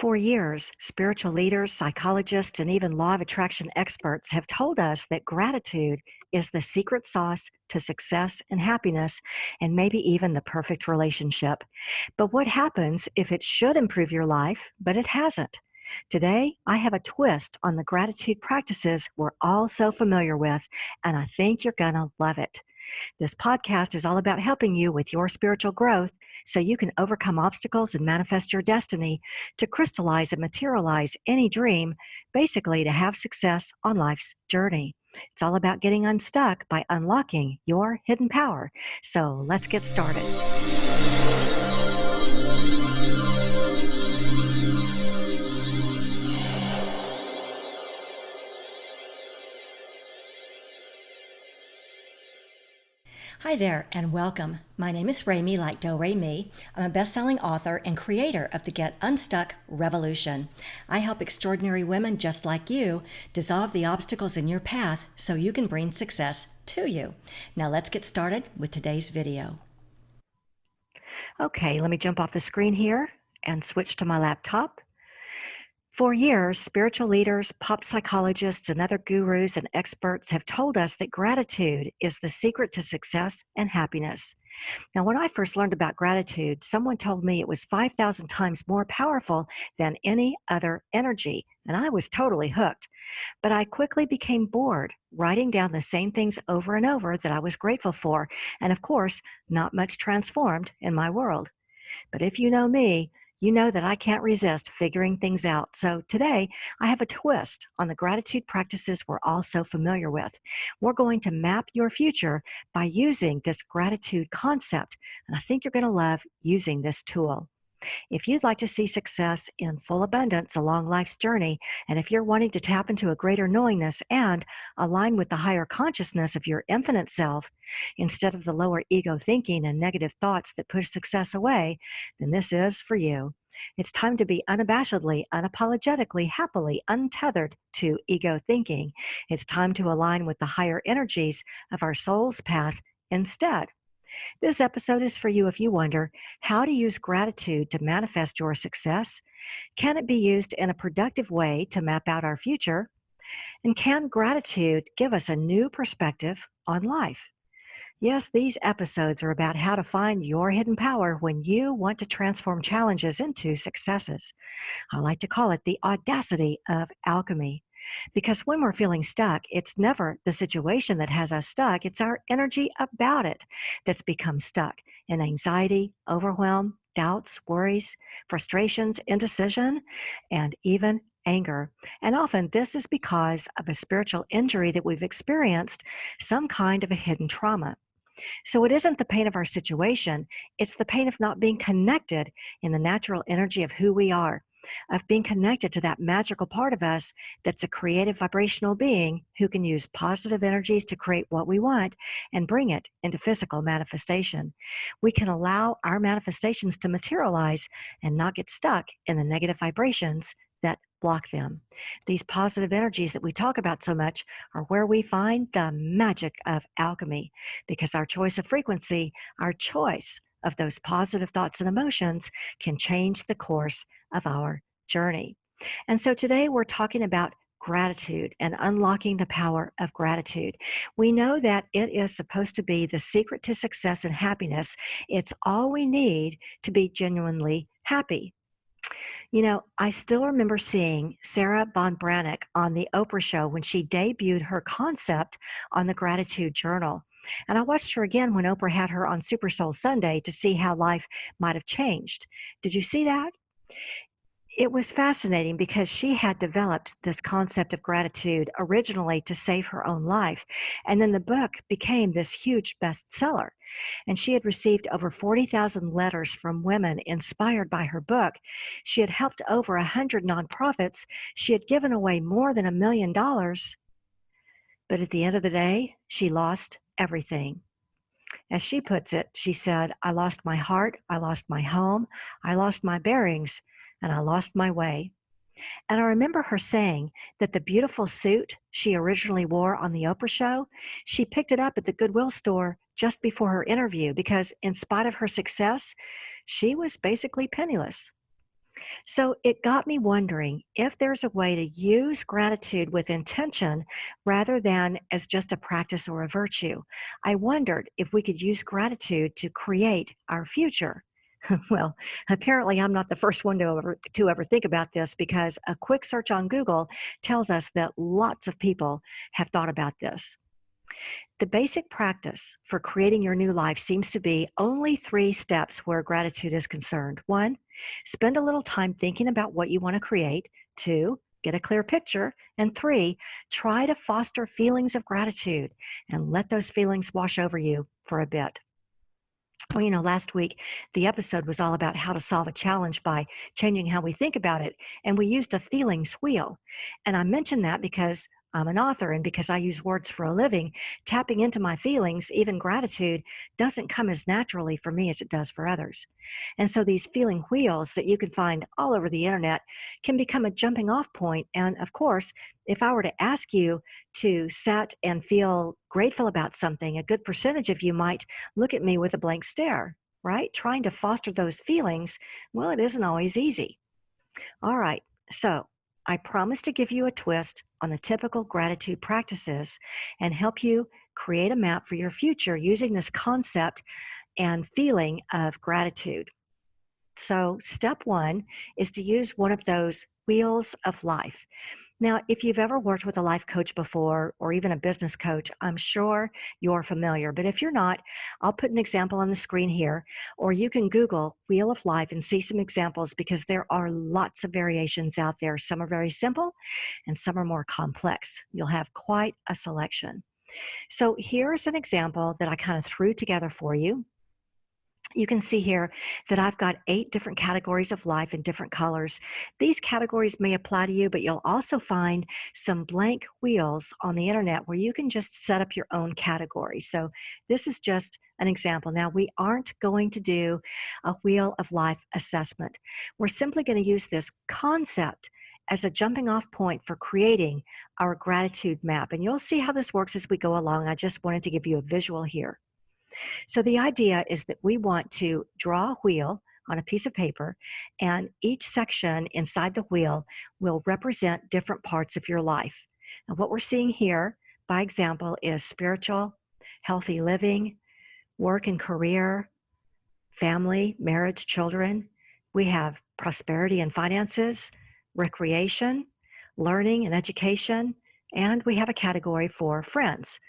For years, spiritual leaders, psychologists, and even law of attraction experts have told us that gratitude is the secret sauce to success and happiness, and maybe even the perfect relationship. But what happens if it should improve your life, but it hasn't? Today, I have a twist on the gratitude practices we're all so familiar with, and I think you're going to love it. This podcast is all about helping you with your spiritual growth so you can overcome obstacles and manifest your destiny to crystallize and materialize any dream, basically to have success on life's journey. It's all about getting unstuck by unlocking your hidden power. So let's get started. Hi there and welcome. My name is Remy, like Do Re Mi. I'm a best-selling author and creator of the Get Unstuck Revolution. I help extraordinary women just like you dissolve the obstacles in your path so you can bring success to you. Now let's get started with today's video. Okay, let me jump off the screen here and switch to my laptop. For years, spiritual leaders, pop psychologists, and other gurus and experts have told us that gratitude is the secret to success and happiness. Now, when I first learned about gratitude, someone told me it was 5,000 times more powerful than any other energy, and I was totally hooked. But I quickly became bored, writing down the same things over and over that I was grateful for, and of course, not much transformed in my world. But if you know me, you know that I can't resist figuring things out. So today, I have a twist on the gratitude practices we're all so familiar with. We're going to map your future by using this gratitude concept, and I think you're going to love using this tool. If you'd like to see success in full abundance along life's journey, and if you're wanting to tap into a greater knowingness and align with the higher consciousness of your infinite self, instead of the lower ego thinking and negative thoughts that push success away, then this is for you. It's time to be unabashedly, unapologetically, happily untethered to ego thinking. It's time to align with the higher energies of our soul's path instead. This episode is for you if you wonder how to use gratitude to manifest your success. Can it be used in a productive way to map out our future? And can gratitude give us a new perspective on life? Yes, these episodes are about how to find your hidden power when you want to transform challenges into successes. I like to call it the audacity of alchemy. Because when we're feeling stuck, it's never the situation that has us stuck. It's our energy about it that's become stuck in anxiety, overwhelm, doubts, worries, frustrations, indecision, and even anger. And often this is because of a spiritual injury that we've experienced, some kind of a hidden trauma. So it isn't the pain of our situation, it's the pain of not being connected in the natural energy of who we are, of being connected to that magical part of us that's a creative vibrational being who can use positive energies to create what we want and bring it into physical manifestation. We can allow our manifestations to materialize and not get stuck in the negative vibrations that block them. These positive energies that we talk about so much are where we find the magic of alchemy, because our choice of frequency, our choice of those positive thoughts and emotions can change the course of our journey. And so today we're talking about gratitude and unlocking the power of gratitude. We know that it is supposed to be the secret to success and happiness. It's all we need to be genuinely happy. You know, I still remember seeing Sarah Von Brannick on the Oprah show when she debuted her concept on the Gratitude Journal. And I watched her again when Oprah had her on Super Soul Sunday to see how life might have changed. Did you see that? It was fascinating because she had developed this concept of gratitude originally to save her own life. And then the book became this huge bestseller. And she had received over 40,000 letters from women inspired by her book. She had helped over 100 nonprofits. She had given away more than $1 million. But at the end of the day, she lost everything. As she puts it, she said, "I lost my heart, I lost my home, I lost my bearings, and I lost my way." And I remember her saying that the beautiful suit she originally wore on the Oprah show, she picked it up at the Goodwill store just before her interview because in spite of her success, she was basically penniless. So it got me wondering if there's a way to use gratitude with intention rather than as just a practice or a virtue. I wondered if we could use gratitude to create our future. Well, apparently I'm not the first one to ever think about this because a quick search on Google tells us that lots of people have thought about this. The basic practice for creating your new life seems to be only 3 steps where gratitude is concerned. 1, spend a little time thinking about what you want to create. 2, get a clear picture. And 3, try to foster feelings of gratitude and let those feelings wash over you for a bit. Well, last week the episode was all about how to solve a challenge by changing how we think about it. And we used a feelings wheel. And I mentioned that because I'm an author and because I use words for a living, tapping into my feelings, even gratitude, doesn't come as naturally for me as it does for others. And so these feeling wheels that you can find all over the internet can become a jumping off point. And of course, if I were to ask you to set and feel grateful about something, a good percentage of you might look at me with a blank stare, right? Trying to foster those feelings, well, it isn't always easy. All right, so I promise to give you a twist on the typical gratitude practices and help you create a map for your future using this concept and feeling of gratitude. So, step 1 is to use one of those wheels of life. Now, if you've ever worked with a life coach before or even a business coach, I'm sure you're familiar. But if you're not, I'll put an example on the screen here, or you can Google Wheel of Life and see some examples because there are lots of variations out there. Some are very simple and some are more complex. You'll have quite a selection. So here's an example that I kind of threw together for you. You can see here that I've got 8 different categories of life in different colors. These categories may apply to you, but you'll also find some blank wheels on the internet where you can just set up your own category. So this is just an example. Now, we aren't going to do a wheel of life assessment. We're simply going to use this concept as a jumping off point for creating our gratitude map. And you'll see how this works as we go along. I just wanted to give you a visual here. So the idea is that we want to draw a wheel on a piece of paper, and each section inside the wheel will represent different parts of your life. And what we're seeing here, by example, is spiritual, healthy living, work and career, family, marriage, children. We have prosperity and finances, recreation, learning and education, and we have a category for friends.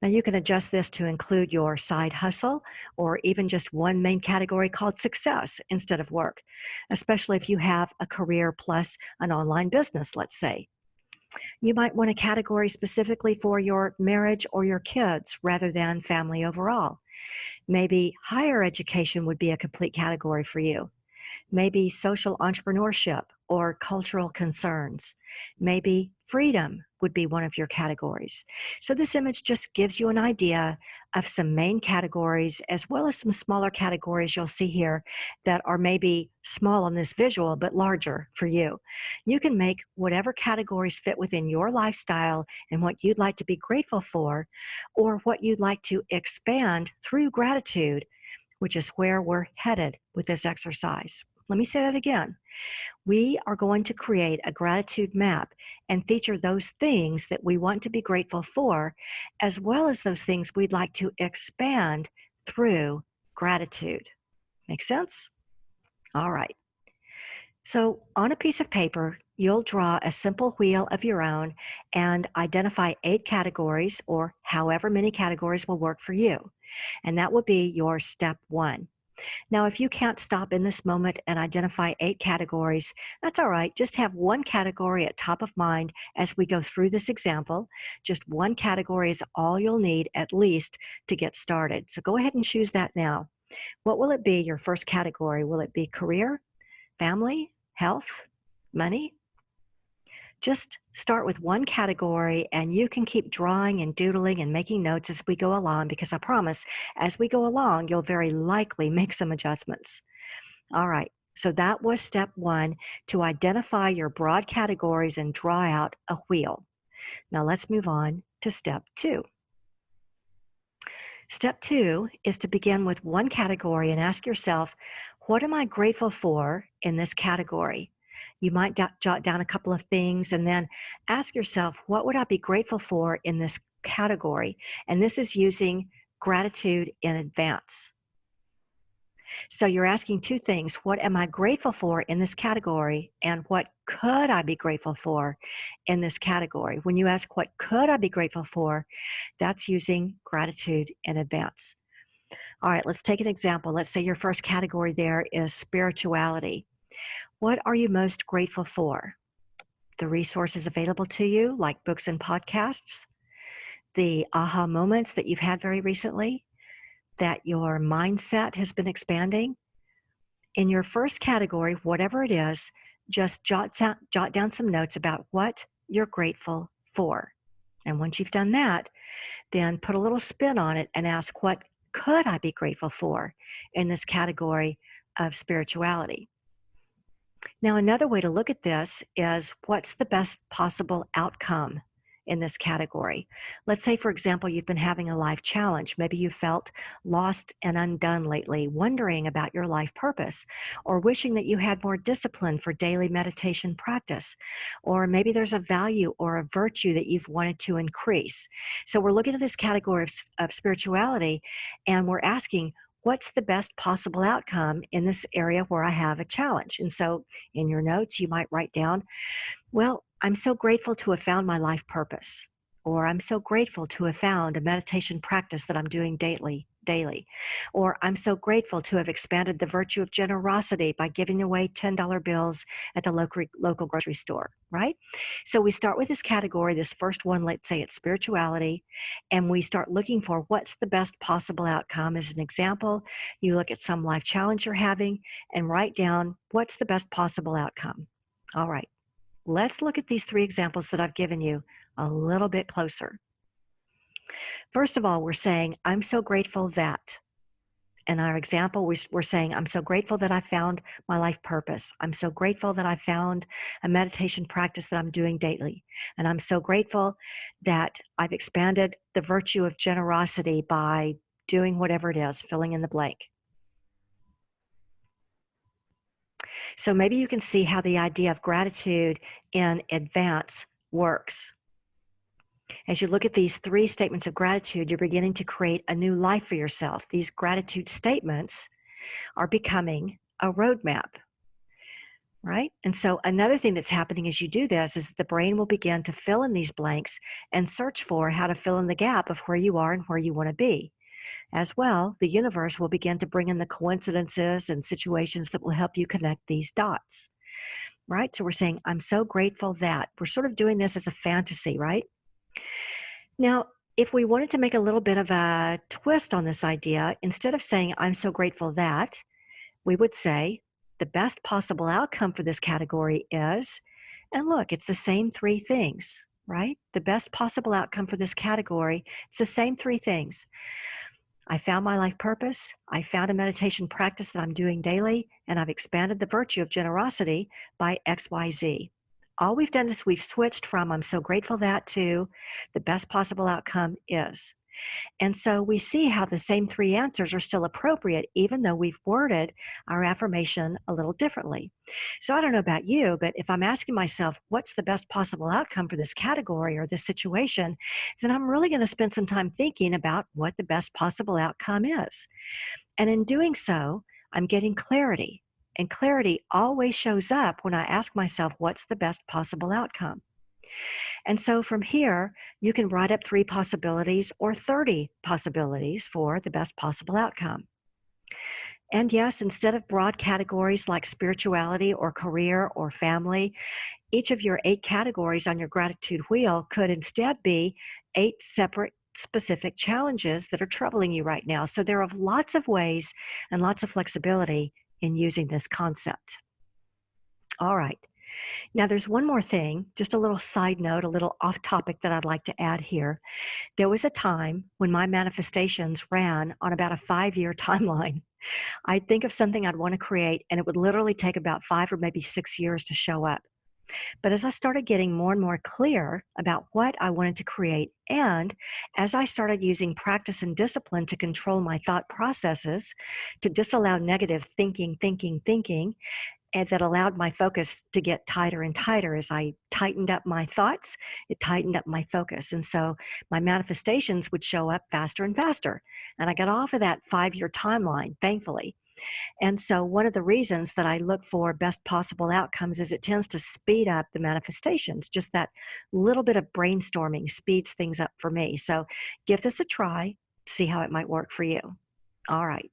Now you can adjust this to include your side hustle or even just one main category called success instead of work, especially if you have a career plus an online business, let's say. You might want a category specifically for your marriage or your kids rather than family overall. Maybe higher education would be a complete category for you. Maybe social entrepreneurship or cultural concerns. Maybe freedom would be one of your categories. So this image just gives you an idea of some main categories as well as some smaller categories you'll see here that are maybe small on this visual but larger for you. You can make whatever categories fit within your lifestyle and what you'd like to be grateful for or what you'd like to expand through gratitude, which is where we're headed with this exercise. Let me say that again. We are going to create a gratitude map and feature those things that we want to be grateful for, as well as those things we'd like to expand through gratitude. Make sense? All right. So on a piece of paper, you'll draw a simple wheel of your own and identify 8 categories or however many categories will work for you. And that will be your step 1. Now, if you can't stop in this moment and identify 8 categories, that's all right. Just have one category at top of mind as we go through this example. Just one category is all you'll need at least to get started. So go ahead and choose that now. What will it be, your first category? Will it be career, family, health, money? Just start with one category and you can keep drawing and doodling and making notes as we go along because I promise as we go along, you'll very likely make some adjustments. All right, so that was step 1, to identify your broad categories and draw out a wheel. Now let's move on to step 2. Step 2 is to begin with one category and ask yourself, What am I grateful for in this category? You might jot down a couple of things and then ask yourself, what would I be grateful for in this category? And this is using gratitude in advance. So you're asking two things. What am I grateful for in this category? And what could I be grateful for in this category? When you ask, what could I be grateful for? That's using gratitude in advance. All right, let's take an example. Let's say your first category there is spirituality. What are you most grateful for? The resources available to you, like books and podcasts, the aha moments that you've had very recently, that your mindset has been expanding. In your first category, whatever it is, just jot down some notes about what you're grateful for. And once you've done that, then put a little spin on it and ask, what could I be grateful for in this category of spirituality? Now, another way to look at this is, what's the best possible outcome in this category? Let's say, for example, you've been having a life challenge. Maybe you felt lost and undone lately, wondering about your life purpose, or wishing that you had more discipline for daily meditation practice. Or maybe there's a value or a virtue that you've wanted to increase. So we're looking at this category of spirituality, and we're asking, what's the best possible outcome in this area where I have a challenge? And so in your notes, you might write down, well, I'm so grateful to have found my life purpose, or I'm so grateful to have found a meditation practice that I'm doing daily, or I'm so grateful to have expanded the virtue of generosity by giving away $10 bills at the local grocery store, right? So we start with this category, this first one, let's say it's spirituality, and we start looking for what's the best possible outcome. As an example, you look at some life challenge you're having and write down, what's the best possible outcome? All right. Let's look at these three examples that I've given you a little bit closer. First of all, we're saying, I'm so grateful that. In our example, we're saying, I'm so grateful that I found my life purpose. I'm so grateful that I found a meditation practice that I'm doing daily. And I'm so grateful that I've expanded the virtue of generosity by doing whatever it is, filling in the blank. So maybe you can see how the idea of gratitude in advance works. As you look at these three statements of gratitude, you're beginning to create a new life for yourself. These gratitude statements are becoming a roadmap, right? And so another thing that's happening as you do this is the brain will begin to fill in these blanks and search for how to fill in the gap of where you are and where you want to be. As well, the universe will begin to bring in the coincidences and situations that will help you connect these dots, right? So we're saying, I'm so grateful that. We're sort of doing this as a fantasy, right? Now, if we wanted to make a little bit of a twist on this idea, instead of saying, I'm so grateful that, we would say, the best possible outcome for this category is, and look, it's the same three things, right? The best possible outcome for this category, it's the same three things. I found my life purpose, I found a meditation practice that I'm doing daily, and I've expanded the virtue of generosity by XYZ. All we've done is we've switched from I'm so grateful that to the best possible outcome is. And so we see how the same three answers are still appropriate, even though we've worded our affirmation a little differently. So I don't know about you, but if I'm asking myself, what's the best possible outcome for this category or this situation, then I'm really going to spend some time thinking about what the best possible outcome is. And in doing so, I'm getting clarity. And clarity always shows up when I ask myself, what's the best possible outcome? And so from here, you can write up 3 possibilities or 30 possibilities for the best possible outcome. And yes, instead of broad categories like spirituality or career or family, each of your 8 categories on your gratitude wheel could instead be 8 separate specific challenges that are troubling you right now. So there are lots of ways and lots of flexibility in using this concept. All right. Now, there's one more thing, just a little side note, a little off topic that I'd like to add here. There was a time when my manifestations ran on about a 5-year timeline. I'd think of something I'd want to create, and it would literally take about 5 or maybe 6 years to show up. But as I started getting more and more clear about what I wanted to create, and as I started using practice and discipline to control my thought processes, to disallow negative thinking, and that allowed my focus to get tighter and tighter. As I tightened up my thoughts, it tightened up my focus. And so my manifestations would show up faster and faster. And I got off of that 5-year timeline, thankfully. And so one of the reasons that I look for best possible outcomes is it tends to speed up the manifestations. Just that little bit of brainstorming speeds things up for me. So give this a try, see how it might work for you. All right.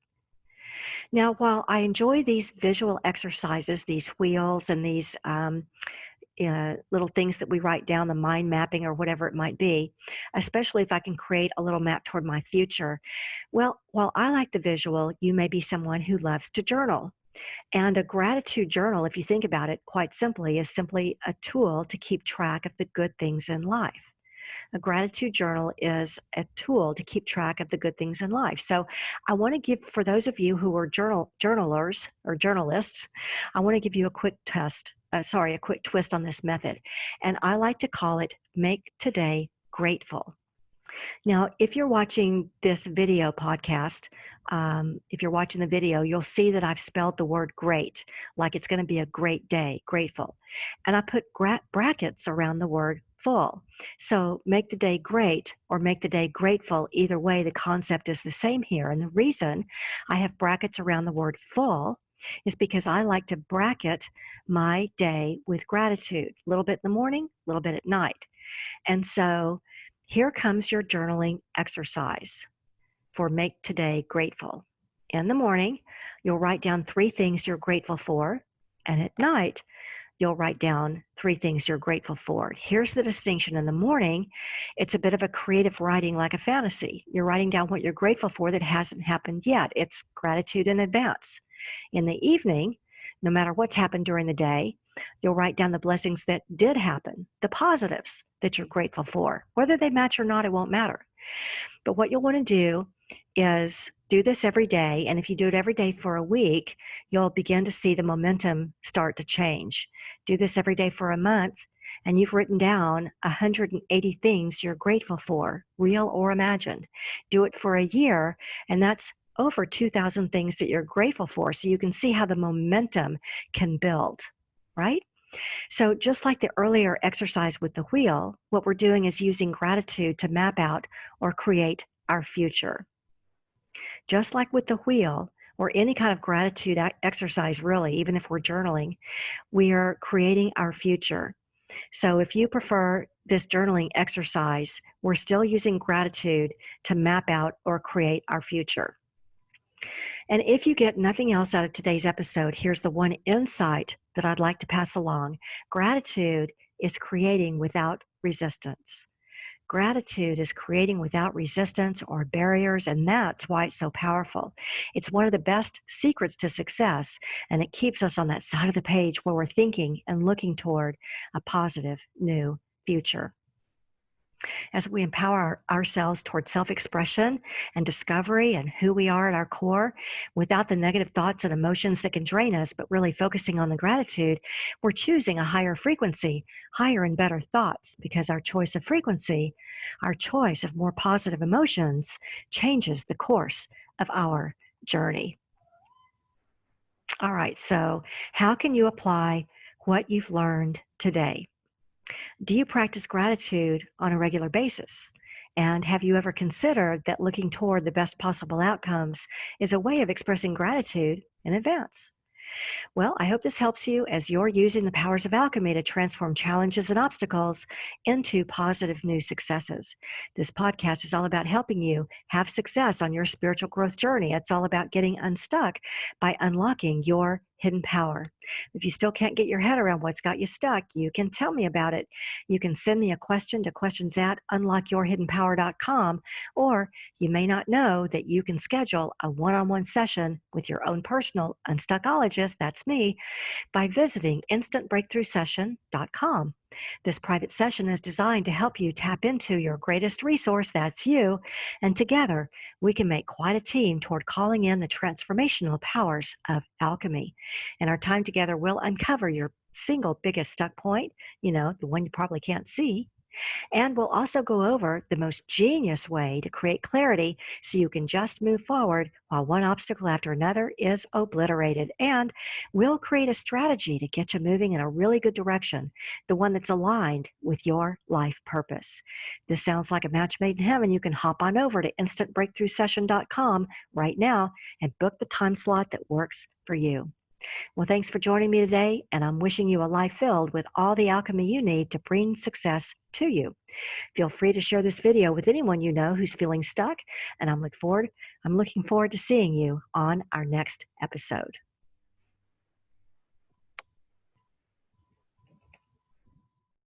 Now, while I enjoy these visual exercises, these wheels and these little things that we write down, the mind mapping or whatever it might be, especially if I can create a little map toward my future. Well, while I like the visual, you may be someone who loves to journal. And a gratitude journal, if you think about it quite simply, is simply a tool to keep track of the good things in life. A gratitude journal is a tool to keep track of the good things in life. So I want to give, for those of you who are journalers or journalists, I want to give you a quick twist on this method. And I like to call it Make Today Grateful. Now, if you're watching this video podcast, if you're watching the video, you'll see that I've spelled the word great, like it's going to be a great day, grateful. And I put brackets around the word full. So make the day great or make the day grateful. Either way, the concept is the same here. And the reason I have brackets around the word full is because I like to bracket my day with gratitude, a little bit in the morning, a little bit at night. And so here comes your journaling exercise for Make Today Grateful. In the morning, you'll write down 3 things you're grateful for, and at night, you'll write down 3 things you're grateful for. Here's the distinction. In the morning, it's a bit of a creative writing, like a fantasy. You're writing down what you're grateful for that hasn't happened yet. It's gratitude in advance. In the evening, no matter what's happened during the day, you'll write down the blessings that did happen, the positives that you're grateful for. Whether they match or not, it won't matter. But what you'll want to do is do this every day. And if you do it every day for a week, you'll begin to see the momentum start to change. Do this every day for a month, and you've written down 180 things you're grateful for, real or imagined. Do it for a year, and that's over 2,000 things that you're grateful for. So you can see how the momentum can build, right? So just like the earlier exercise with the wheel, what we're doing is using gratitude to map out or create our future. Just like with the wheel or any kind of gratitude exercise, really, even if we're journaling, we are creating our future. So if you prefer this journaling exercise, we're still using gratitude to map out or create our future. And if you get nothing else out of today's episode, here's the one insight that I'd like to pass along. Gratitude is creating without resistance. Gratitude is creating without resistance or barriers, and that's why it's so powerful. It's one of the best secrets to success, and it keeps us on that side of the page where we're thinking and looking toward a positive new future. As we empower ourselves toward self-expression and discovery and who we are at our core, without the negative thoughts and emotions that can drain us, but really focusing on the gratitude, we're choosing a higher frequency, higher and better thoughts, because our choice of frequency, our choice of more positive emotions, changes the course of our journey. All right, so how can you apply what you've learned today? Do you practice gratitude on a regular basis? And have you ever considered that looking toward the best possible outcomes is a way of expressing gratitude in advance? Well, I hope this helps you as you're using the powers of alchemy to transform challenges and obstacles into positive new successes. This podcast is all about helping you have success on your spiritual growth journey. It's all about getting unstuck by unlocking your hidden power. If you still can't get your head around what's got you stuck, you can tell me about it. You can send me a question to questions@unlockyourhiddenpower.com, or you may not know that you can schedule a one-on-one session with your own personal unstuckologist, that's me, by visiting instantbreakthroughsession.com. This private session is designed to help you tap into your greatest resource, that's you, and together we can make quite a team toward calling in the transformational powers of alchemy. In our time together, we'll uncover your single biggest stuck point, the one you probably can't see, and we'll also go over the most genius way to create clarity so you can just move forward while one obstacle after another is obliterated. And we'll create a strategy to get you moving in a really good direction, the one that's aligned with your life purpose. This sounds like a match made in heaven. You can hop on over to instantbreakthroughsession.com right now and book the time slot that works for you. Well, thanks for joining me today, and I'm wishing you a life filled with all the alchemy you need to bring success to you. Feel free to share this video with anyone you know who's feeling stuck, and I'm looking forward to seeing you on our next episode.